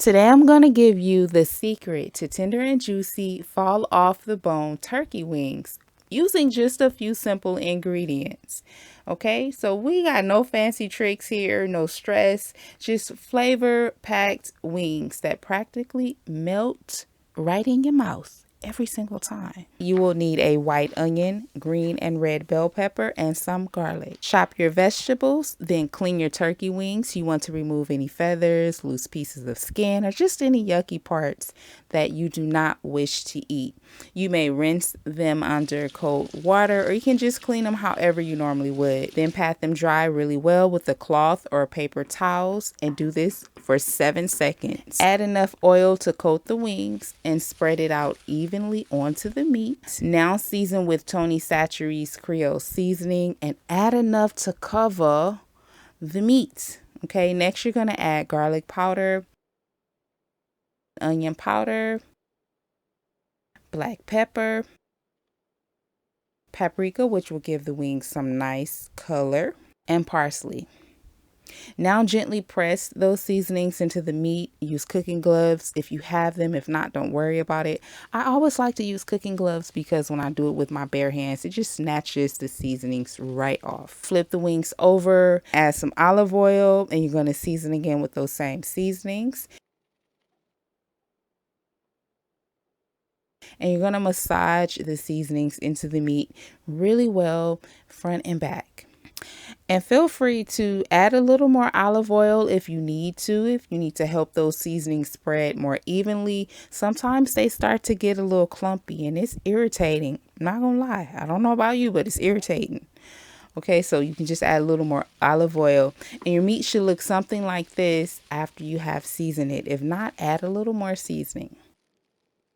Today I'm going to give you the secret to tender and juicy, fall off the bone turkey wings using just a few simple ingredients. Okay, so we got no fancy tricks here, no stress, just flavor packed wings that practically melt right in your mouth every single time. You will need a white onion, green and red bell pepper, and some garlic. Chop your vegetables, then clean your turkey wings. You want to remove any feathers, loose pieces of skin, or just any yucky parts that you do not wish to eat. You may rinse them under cold water, or you can just clean them however you normally would. Then pat them dry really well with a cloth or paper towels and do this for 7 seconds. Add enough oil to coat the wings and spread it out evenly onto the meat. Now season with Tony Chachere's Creole seasoning and add enough to cover the meat. Okay, next you're going to add garlic powder, onion powder, black pepper, paprika, which will give the wings some nice color, and parsley. Now gently press those seasonings into the meat. Use cooking gloves if you have them. If not, don't worry about it. I always like to use cooking gloves because when I do it with my bare hands, it just snatches the seasonings right off. Flip the wings over, add some olive oil, and you're going to season again with those same seasonings. And you're going to massage the seasonings into the meat really well, front and back. And feel free to add a little more olive oil if you need to help those seasonings spread more evenly. Sometimes they start to get a little clumpy and it's irritating. I'm not gonna lie, I don't know about you, but it's irritating. Okay, so you can just add a little more olive oil and your meat should look something like this after you have seasoned it. If not, add a little more seasoning.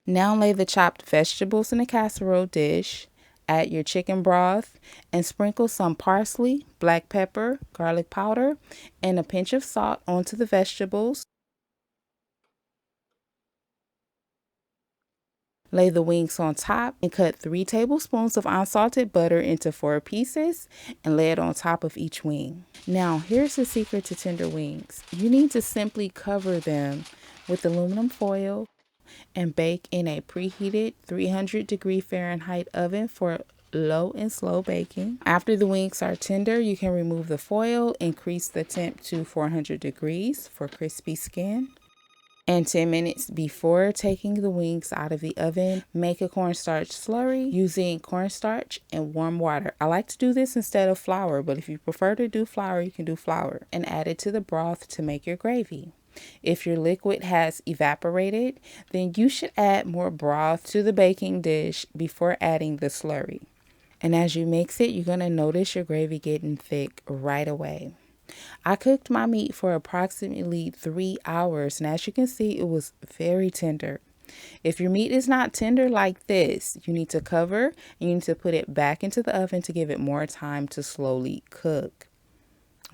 Now lay the chopped vegetables in a casserole dish. Add your chicken broth and sprinkle some parsley, black pepper, garlic powder, and a pinch of salt onto the vegetables. Lay the wings on top and cut 3 tablespoons of unsalted butter into 4 pieces and lay it on top of each wing. Now, here's the secret to tender wings. You need to simply cover them with aluminum foil and bake in a preheated 300-degree Fahrenheit oven for low and slow baking. After the wings are tender, you can remove the foil, increase the temp to 400 degrees for crispy skin. And 10 minutes before taking the wings out of the oven, make a cornstarch slurry using cornstarch and warm water. I like to do this instead of flour, but if you prefer to do flour, you can do flour. And add it to the broth to make your gravy. If your liquid has evaporated, then you should add more broth to the baking dish before adding the slurry. And as you mix it, you're going to notice your gravy getting thick right away. I cooked my meat for approximately 3 hours, and as you can see, it was very tender. If your meat is not tender like this, you need to cover and you need to put it back into the oven to give it more time to slowly cook.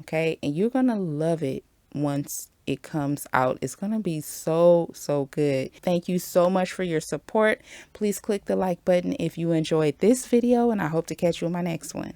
Okay, and you're going to love it once it comes out. It's going to be so good. Thank you so much for your support. Please click the like button if you enjoyed this video, and I hope to catch you in my next one.